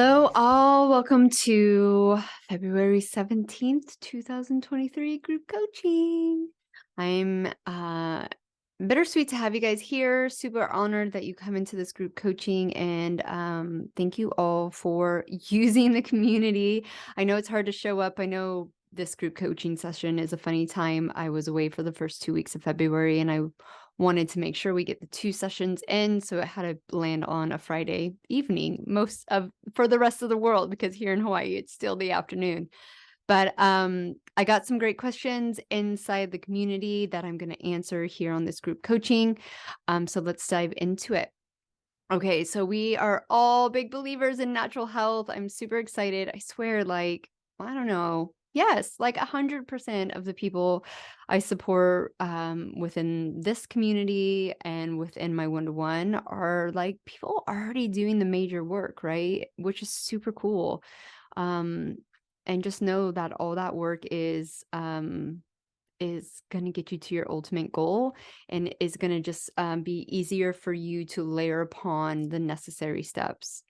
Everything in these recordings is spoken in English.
Hello, all. Welcome to February 17th, 2023 group coaching. I'm bittersweet to have you guys here. Super honored that you come into this group coaching, and thank you all for using the community. I know it's hard to show up. I know this group coaching session is a funny time. I was away for the first 2 weeks of February, and I wanted to make sure we get the 2 sessions in, so it had to land on a Friday evening for the rest of the world, because here in Hawaii it's still the afternoon. But I got some great questions inside the community that I'm going to answer here on this group coaching. So let's dive into it. Okay, so we are all big believers in natural health. I'm super excited. I swear, I don't know. Yes, 100% of the people I support within this community and within my one-to-one are people already doing the major work, right? Which is super cool. And just know that all that work is going to get you to your ultimate goal, and is going to just be easier for you to layer upon the necessary steps.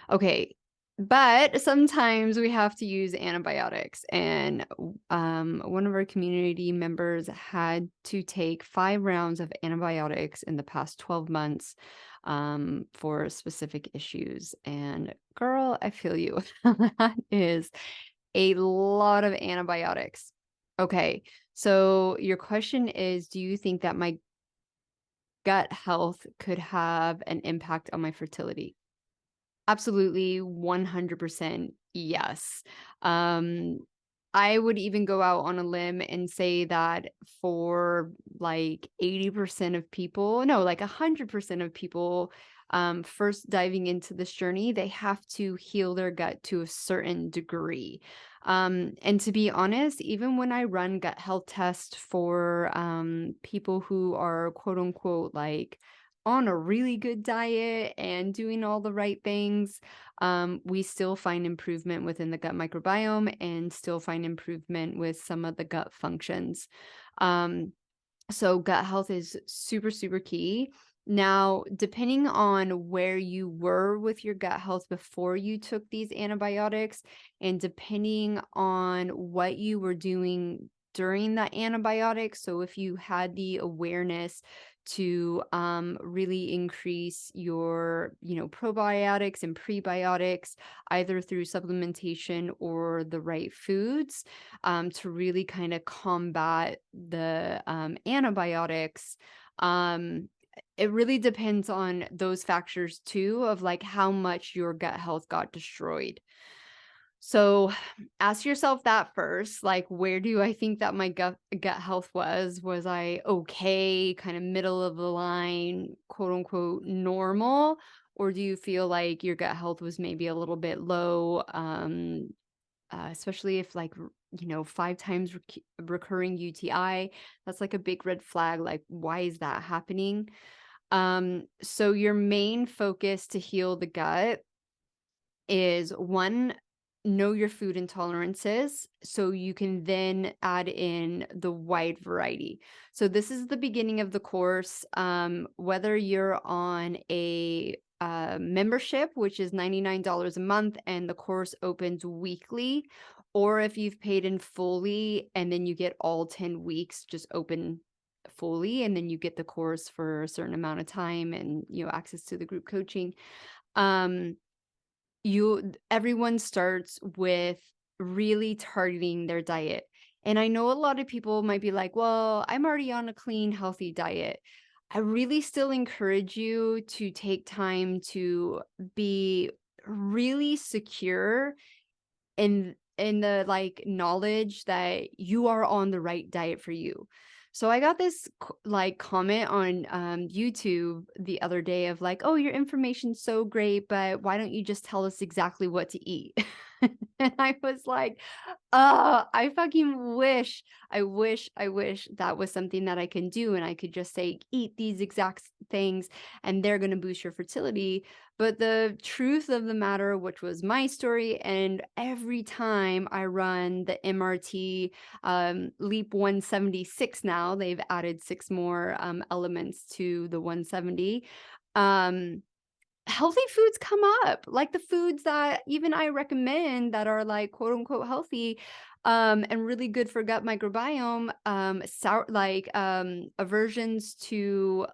Okay. But sometimes we have to use antibiotics, and one of our community members had to take 5 rounds of antibiotics in the past 12 months for specific issues. And girl, I feel you. That is a lot of antibiotics. Okay, so your question is, do you think that my gut health could have an impact on my fertility? Absolutely, 100% yes. Um, I would even go out on a limb and say that for 80% of people, no, 100% of people, first diving into this journey, they have to heal their gut to a certain degree. And to be honest, even when I run gut health tests for people who are quote unquote on a really good diet and doing all the right things, we still find improvement within the gut microbiome and still find improvement with some of the gut functions. So gut health is super, super key. Now, depending on where you were with your gut health before you took these antibiotics, and depending on what you were doing during the antibiotics, so if you had the awareness to really increase your, probiotics and prebiotics, either through supplementation or the right foods, to really kind of combat the antibiotics. It really depends on those factors too, of how much your gut health got destroyed. So ask yourself that first, where do I think that my gut health was? Was I okay, kind of middle of the line, quote unquote, normal? Or do you feel like your gut health was maybe a little bit low? Especially if 5 times recurring UTI, that's a big red flag. Why is that happening? So your main focus to heal the gut is, one, know your food intolerances so you can then add in the wide variety. So this is the beginning of the course. Whether you're on a membership, which is $99 a month, and the course opens weekly, or if you've paid in fully and then you get all 10 weeks just open fully, and then you get the course for a certain amount of time and access to the group coaching. Everyone starts with really targeting their diet. And I know a lot of people might be like, well, I'm already on a clean, healthy diet. I really still encourage you to take time to be really secure in the knowledge that you are on the right diet for you. So I got this comment on YouTube the other day of oh, your information's so great, but why don't you just tell us exactly what to eat? And I was like, oh, I fucking wish, I wish that was something that I can do, and I could just say, eat these exact things and they're going to boost your fertility. But the truth of the matter, which was my story, and every time I run the MRT Leap 176, now they've added 6 more elements to the 170. healthy foods come up, like the foods that even I recommend that are like quote unquote healthy, and really good for gut microbiome, sour, like, aversions to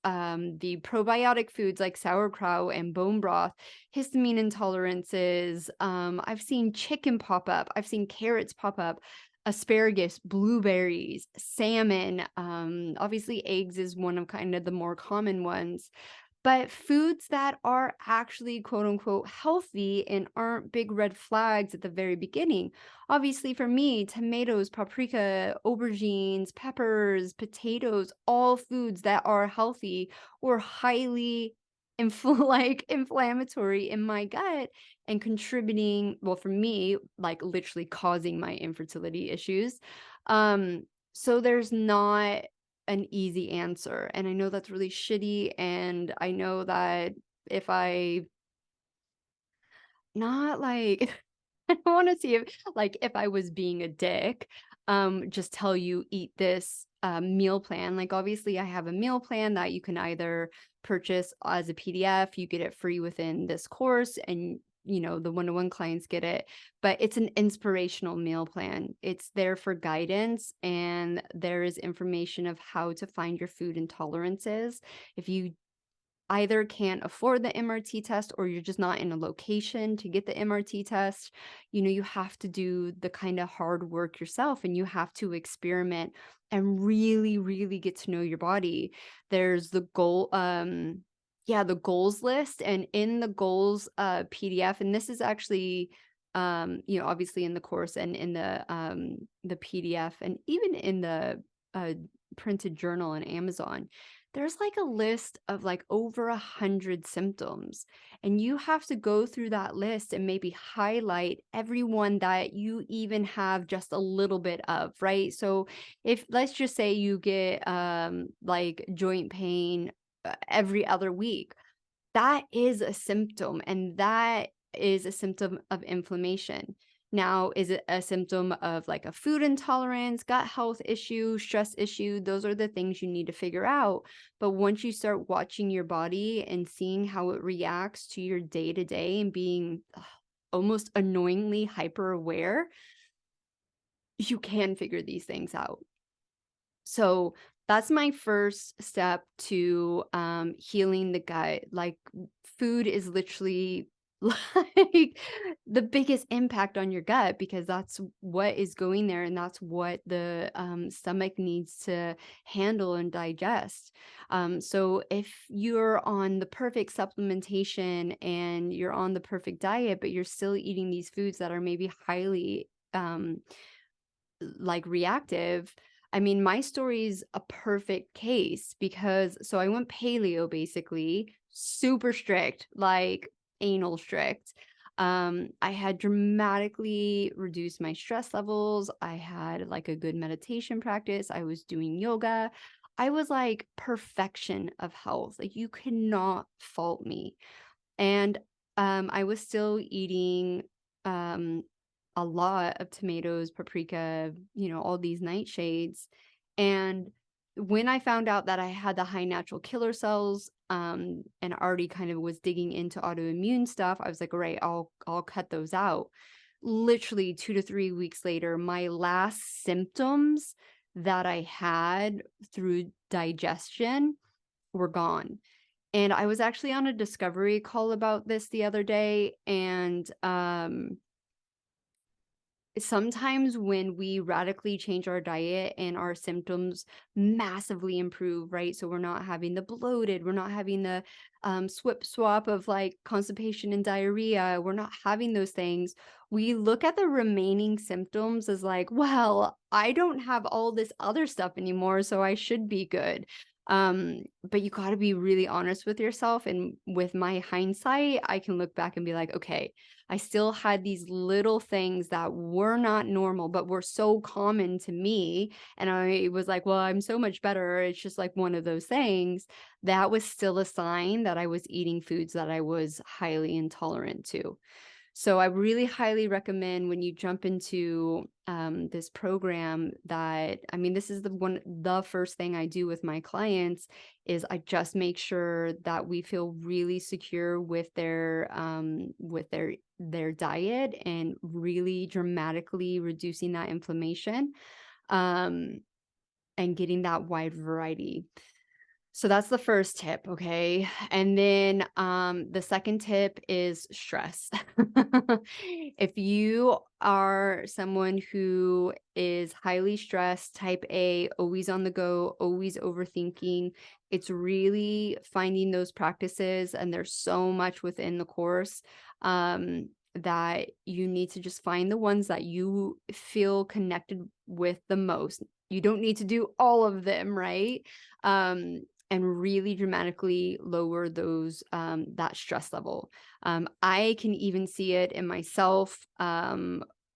the probiotic foods like sauerkraut and bone broth, histamine intolerances. I've seen chicken pop up. I've seen carrots pop up, asparagus, blueberries, salmon. Obviously, eggs is one of kind of the more common ones. But foods that are actually quote unquote healthy and aren't big red flags at the very beginning. Obviously, for me, tomatoes, paprika, aubergines, peppers, potatoes, all foods that are healthy or highly like inflammatory in my gut and contributing, well, for me, like literally causing my infertility issues. So there's not an easy answer. And I know that's really shitty. And I know that if I not like I don't want to see if I was being a dick, just tell you eat this meal plan. Like obviously I have a meal plan that you can either purchase as a PDF, you get it free within this course, and the one-to-one clients get it, but it's an inspirational meal plan. It's there for guidance, and there is information of how to find your food intolerances. If you either can't afford the MRT test or you're just not in a location to get the MRT test, you have to do the kind of hard work yourself, and you have to experiment and really, really get to know your body. There's the goal, the goals list, and in the goals PDF, and this is actually obviously in the course and in the PDF and even in the printed journal on Amazon, there's like a list of like over 100 symptoms, and you have to go through that list and maybe highlight everyone that you even have just a little bit of, right? So if let's just say you get like joint pain every other week, that is a symptom, and that is a symptom of inflammation. Now, is it a symptom of like a food intolerance, gut health issue, stress issue? Those are the things you need to figure out. But once you start watching your body and seeing how it reacts to your day to day and being almost annoyingly hyper aware, you can figure these things out. So that's my first step to healing the gut. Like food is literally like the biggest impact on your gut, because that's what is going there, and that's what the stomach needs to handle and digest. So if you're on the perfect supplementation and you're on the perfect diet, but you're still eating these foods that are maybe highly like reactive. I mean, my story is a perfect case because so I went paleo, basically, super strict, like anal strict. I had dramatically reduced my stress levels. I had like a good meditation practice. I was doing yoga. I was like perfection of health. Like you cannot fault me. And I was still eating a lot of tomatoes, paprika, all these nightshades. And when I found out that I had the high natural killer cells, and already kind of was digging into autoimmune stuff, I was like, all right, I'll cut those out. Literally 2 to 3 weeks later, my last symptoms that I had through digestion were gone. And I was actually on a discovery call about this the other day, and sometimes when we radically change our diet and our symptoms massively improve, right? So we're not having the bloated, we're not having the swip swap of like constipation and diarrhea, we're not having those things. We look at the remaining symptoms as like, well, I don't have all this other stuff anymore, so I should be good. But you got to be really honest with yourself. And with my hindsight, I can look back and be like, okay, I still had these little things that were not normal, but were so common to me. And I was like, well, I'm so much better. It's just like one of those things. That was still a sign that I was eating foods that I was highly intolerant to. So I really highly recommend when you jump into this program that, I mean, this is the first thing I do with my clients is I just make sure that we feel really secure with their diet and really dramatically reducing that inflammation, um, and getting that wide variety. So that's the first tip, okay? And then the second tip is stress. If you are someone who is highly stressed, type A, always on the go, always overthinking, it's really finding those practices, and there's so much within the course that you need to just find the ones that you feel connected with the most. You don't need to do all of them, right? And really dramatically lower those that stress level. I can even see it in myself.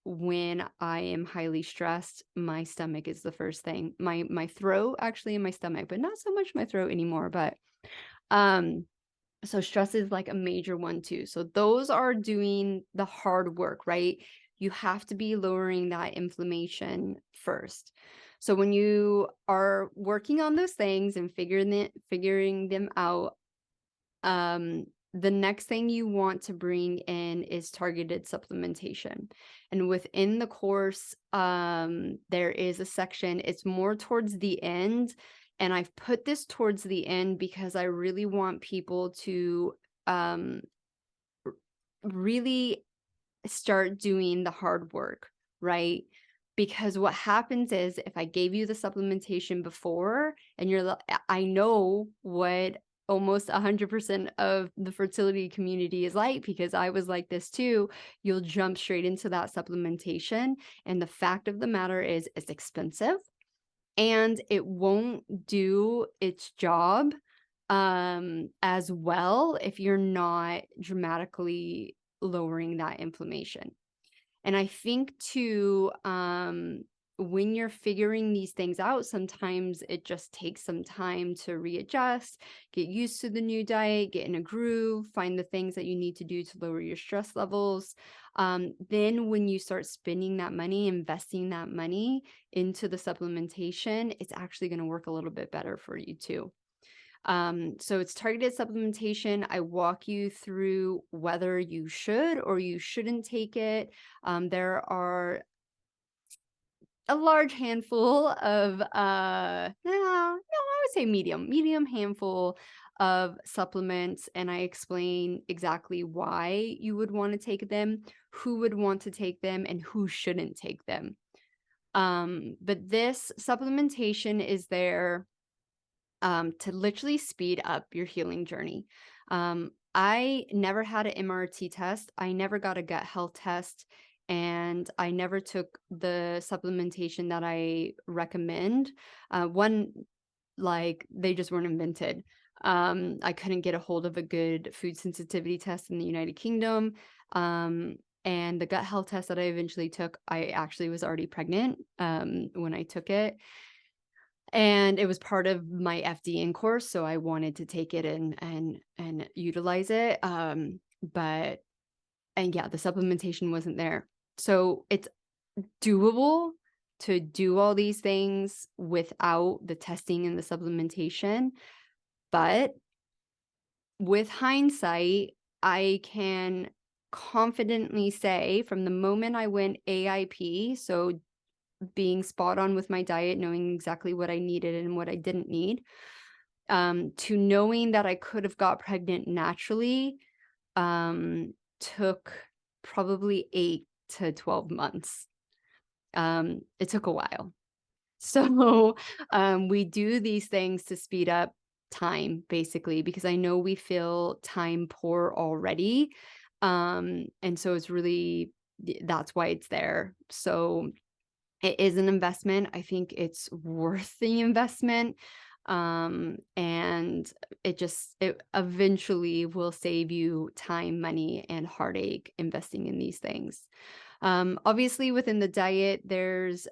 When I am highly stressed, my stomach is the first thing. My throat, actually, in my stomach, but not so much my throat anymore. But so stress is like a major one too. So those are doing the hard work, right? You have to be lowering that inflammation first. So when you are working on those things and figuring them out, the next thing you want to bring in is targeted supplementation. And within the course, there is a section, it's more towards the end. And I've put this towards the end because I really want people to really start doing the hard work, right? Because what happens is if I gave you the supplementation before and I know what almost 100% of the fertility community is like, because I was like this too, you'll jump straight into that supplementation. And the fact of the matter is it's expensive and it won't do its job as well if you're not dramatically lowering that inflammation. And I think too, when you're figuring these things out, sometimes it just takes some time to readjust, get used to the new diet, get in a groove, find the things that you need to do to lower your stress levels. Then when you start spending that money, investing that money into the supplementation, it's actually going to work a little bit better for you too. So it's targeted supplementation. I walk you through whether you should or you shouldn't take it. There are a large handful of, I would say medium handful of supplements. And I explain exactly why you would want to take them, who would want to take them, and who shouldn't take them. But this supplementation is there to literally speed up your healing journey. I never had an MRT test. I never got a gut health test, and I never took the supplementation that I recommend. One, like they just weren't invented. I couldn't get a hold of a good food sensitivity test in the United Kingdom. And the gut health test that I eventually took, I actually was already pregnant when I took it. And it was part of my FDN course, so I wanted to take it and utilize it. But yeah, the supplementation wasn't there. So it's doable to do all these things without the testing and the supplementation. But with hindsight, I can confidently say from the moment I went AIP, so being spot on with my diet, knowing exactly what I needed and what I didn't need, to knowing that I could have got pregnant naturally, took probably 8 to 12 months. It took a while. So we do these things to speed up time, basically, because I know we feel time poor already. And so it's really, that's why it's there. So it is an investment. I think it's worth the investment. And it eventually will save you time, money, and heartache investing in these things. Obviously within the diet, there's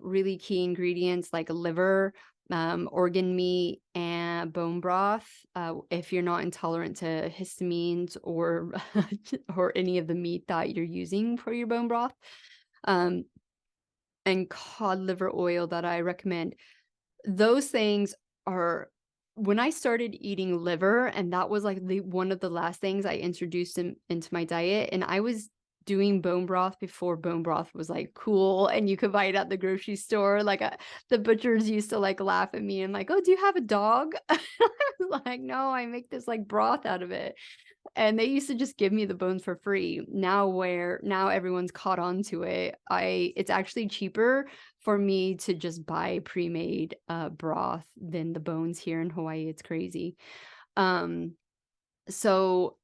really key ingredients like liver. organ meat and bone broth. If you're not intolerant to histamines or or any of the meat that you're using for your bone broth, um, and cod liver oil that I recommend. Those things are when I started eating liver, and that was like the one of the last things I introduced into my diet, and I was doing bone broth before bone broth was like cool and you could buy it at the grocery store. Like the butchers used to like laugh at me and like, "Oh, do you have a dog?" I was like, "No, I make this like broth out of it." And they used to just give me the bones for free. Now everyone's caught on to it. It's actually cheaper for me to just buy pre-made broth than the bones here in Hawaii. It's crazy. Um, so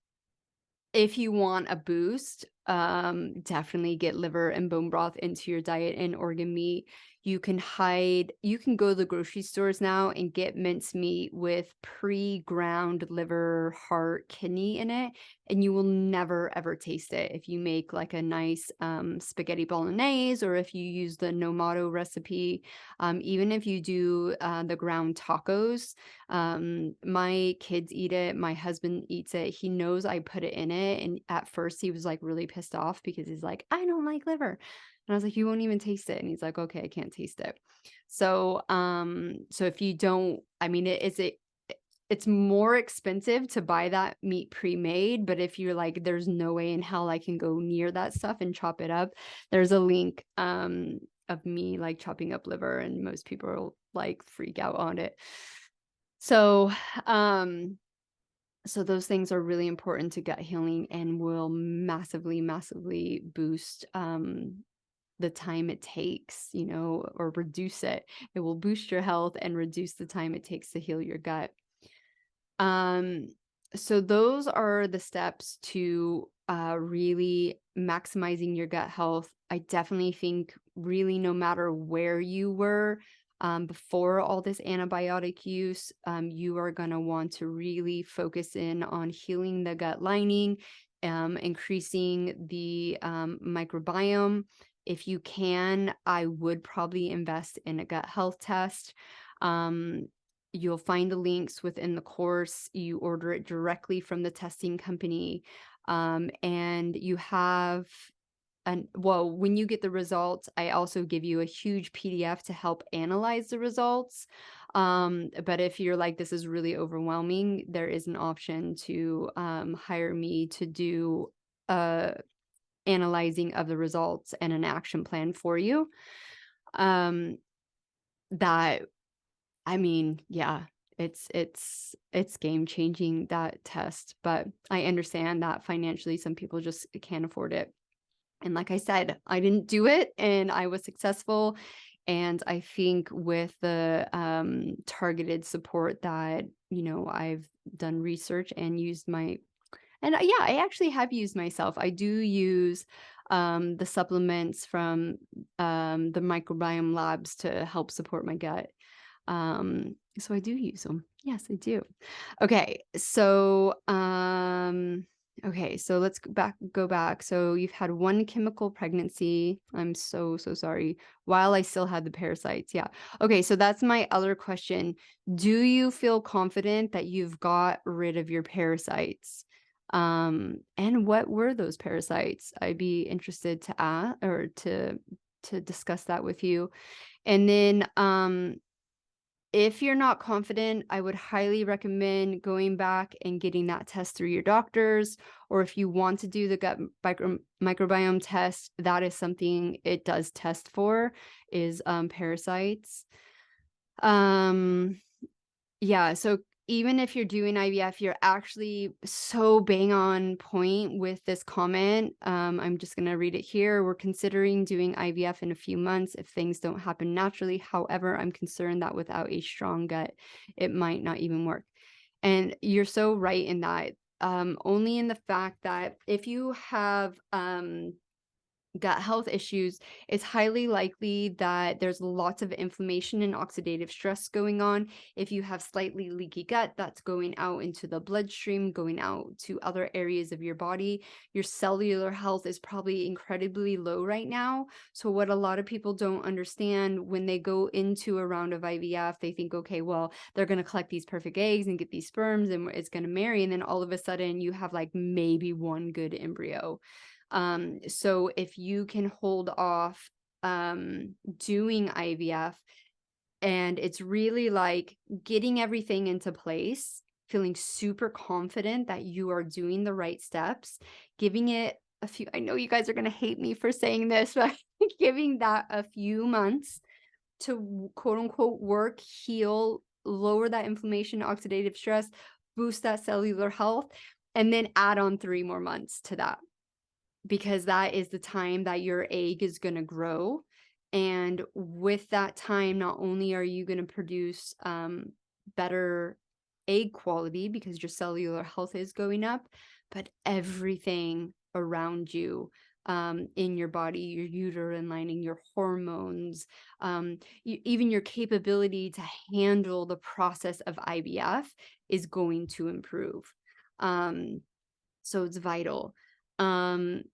if you want a boost, definitely get liver and bone broth into your diet and organ meat. You can go to the grocery stores now and get mincemeat with pre-ground liver, heart, kidney in it, and you will never ever taste it. If you make like a nice spaghetti bolognese, or if you use the Nomato recipe, even if you do the ground tacos, my kids eat it. My husband eats it. He knows I put it in it. And at first he was like really pissed off because he's like, "I don't like liver." And I was like, "You won't even taste it." And he's like, "Okay, I can't taste it." So, so if you don't, I mean, it's more expensive to buy that meat pre-made, but if you're like, "There's no way in hell I can go near that stuff and chop it up," there's a link, of me like chopping up liver, and most people will like freak out on it. So, so those things are really important to gut healing and will massively, massively boost the time it takes, or reduce it. It will boost your health and reduce the time it takes to heal your gut. Um, so those are the steps to really maximizing your gut health. I definitely think really no matter where you were before all this antibiotic use, you are going to want to really focus in on healing the gut lining, increasing the microbiome. If you can, I would probably invest in a gut health test. You'll find the links within the course. You order it directly from the testing company. And you have when you get the results, I also give you a huge PDF to help analyze the results. But if you're like, "This is really overwhelming," there is an option to hire me to do analyzing of the results and an action plan for you. That I mean, yeah, it's game changing, that test, but I understand that financially some people just can't afford it. And like I said, I didn't do it and I was successful. And I think with the targeted support that, I've done research and used yeah, I actually have used myself. I do use the supplements from the microbiome labs to help support my gut. So I do use them. Yes, I do. Okay. So let's go back. So you've had one chemical pregnancy. I'm so sorry. While I still had the parasites. Yeah. Okay. So that's my other question. Do you feel confident that you've got rid of your parasites? And what were those parasites? I'd be interested to ask or to discuss that with you. And then, if you're not confident, I would highly recommend going back and getting that test through your doctors. Or if you want to do the gut microbiome test, that is something it does test for, is parasites. Yeah, so even if you're doing IVF, you're actually so bang on point with this comment. I'm just going to read it here. "We're considering doing IVF in a few months if things don't happen naturally. However, I'm concerned that without a strong gut, it might not even work." And you're so right in that. Only in the fact that if you have gut health issues, it's highly likely that there's lots of inflammation and oxidative stress going on. If you have slightly leaky gut, that's going out into the bloodstream, going out to other areas of your body. Your cellular health is probably incredibly low right now. So what a lot of people don't understand when they go into a round of IVF, they think, okay, well, they're going to collect these perfect eggs and get these sperms and it's going to marry. And then all of a sudden you have like maybe one good embryo. So if you can hold off doing IVF, and it's really like getting everything into place, feeling super confident that you are doing the right steps, giving it a few, I know you guys are going to hate me for saying this, but giving that a few months to quote unquote work, heal, lower that inflammation, oxidative stress, boost that cellular health, and then add on 3 more months to that, because that is the time that your egg is going to grow. And with that time, not only are you going to produce better egg quality because your cellular health is going up, but everything around you in your body, your uterine lining, your hormones, even your capability to handle the process of IVF is going to improve. So it's vital. And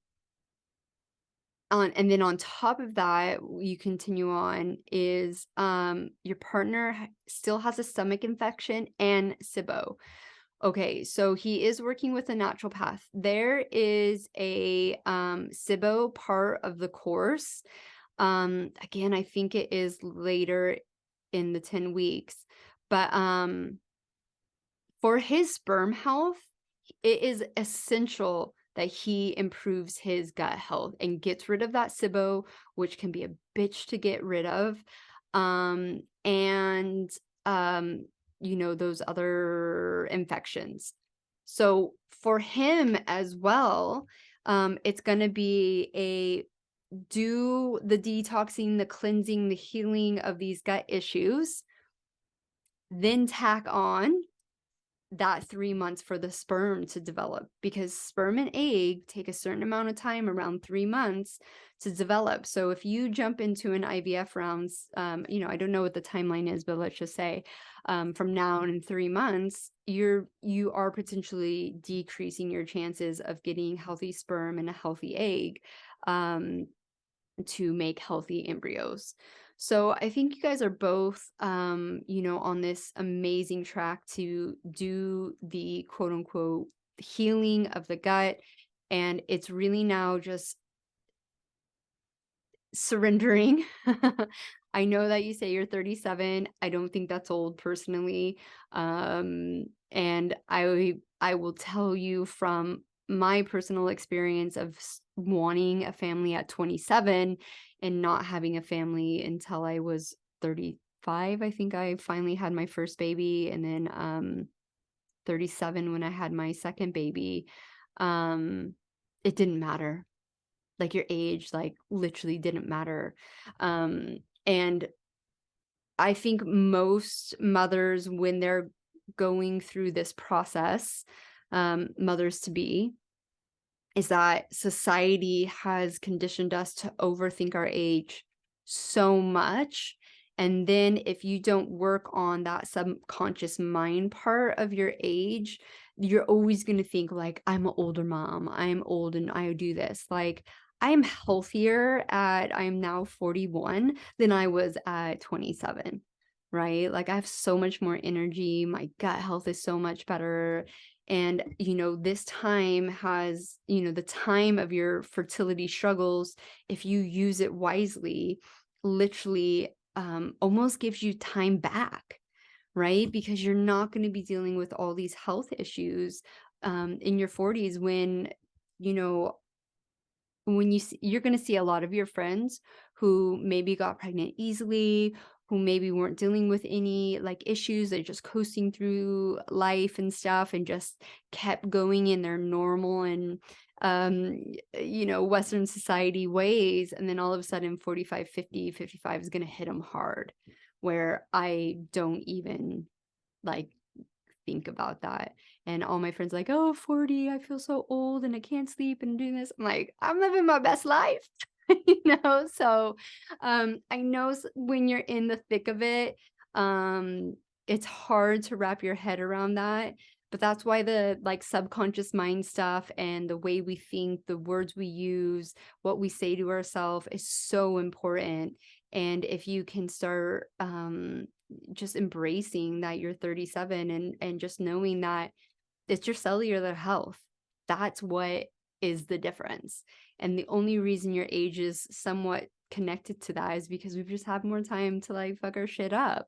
then on top of that, you continue on is your partner still has a stomach infection and SIBO. Okay, so he is working with a naturopath. There is a SIBO part of the course. Again, I think it is later in the 10 weeks. But for his sperm health, it is essential that he improves his gut health and gets rid of that SIBO, which can be a bitch to get rid of. And those other infections. So for him as well, it's going to be do the detoxing, the cleansing, the healing of these gut issues, then tack on that 3 months for the sperm to develop, because sperm and egg take a certain amount of time, around 3 months, to develop. So if you jump into an IVF rounds, I don't know what the timeline is, but let's just say from now in 3 months, you are potentially decreasing your chances of getting healthy sperm and a healthy egg to make healthy embryos. So I think you guys are both, on this amazing track to do the quote unquote healing of the gut. And it's really now just surrendering. I know that you say you're 37. I don't think that's old personally. And I will tell you from my personal experience of wanting a family at 27 and not having a family until I was 35. I think I finally had my first baby, and then 37 when I had my second baby. It didn't matter. Like your age, like literally didn't matter. And I think most mothers, when they're going through this process, mothers to be, is that society has conditioned us to overthink our age so much. And then if you don't work on that subconscious mind part of your age, you're always going to think like, I'm an older mom, I'm old and I do this. Like, I'm healthier I'm now 41 than I was at 27, right? Like I have so much more energy. My gut health is so much better. And, this time has, the time of your fertility struggles, if you use it wisely, literally almost gives you time back, right? Because you're not going to be dealing with all these health issues in your 40s when you're going to see a lot of your friends who maybe got pregnant easily, who maybe weren't dealing with any like issues. They're just coasting through life and stuff and just kept going in their normal and, Western society ways. And then all of a sudden 45, 50, 55 is going to hit them hard, where I don't even like think about that. And all my friends like, oh, 40, I feel so old and I can't sleep and do this. I'm like, I'm living my best life. So I know when you're in the thick of it, um, it's hard to wrap your head around that. But that's why the like subconscious mind stuff and the way we think, the words we use, what we say to ourselves is so important. And if you can start just embracing that you're 37 and just knowing that it's your cellular health, that's what is the difference. And the only reason your age is somewhat connected to that is because we've just had more time to like fuck our shit up.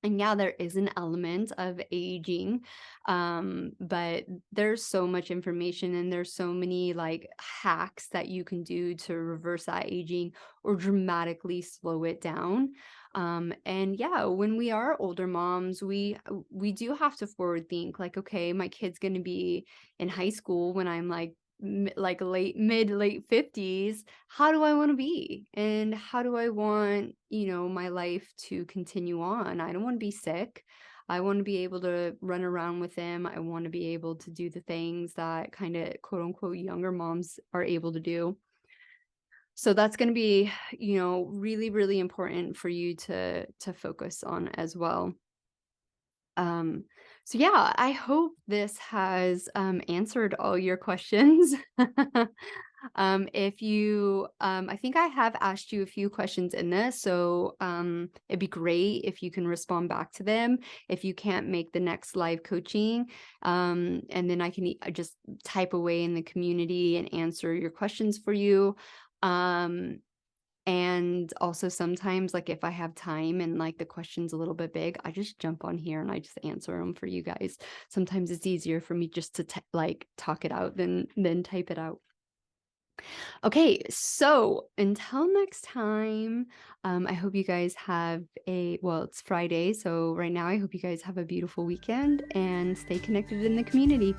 And yeah, there is an element of aging, but there's so much information and there's so many like hacks that you can do to reverse that aging or dramatically slow it down. And yeah, when we are older moms, we do have to forward think like, okay, my kid's going to be in high school when I'm like like late 50s. How do I want to be, and how do I want, my life to continue on? I don't want to be sick. I want to be able to run around with him. I want to be able to do the things that kind of quote unquote younger moms are able to do. So that's going to be, really, really important for you to focus on as well. Um, so yeah, I hope this has answered all your questions. If you, I think I have asked you a few questions in this, so it'd be great if you can respond back to them. If you can't make the next live coaching, and then I can just type away in the community and answer your questions for you. And also sometimes, like, if I have time and like the question's a little bit big, I just jump on here and I just answer them for you guys. Sometimes it's easier for me just to like talk it out than type it out. Okay, so until next time, I hope you guys have well, it's Friday, so right now I hope you guys have a beautiful weekend and stay connected in the community.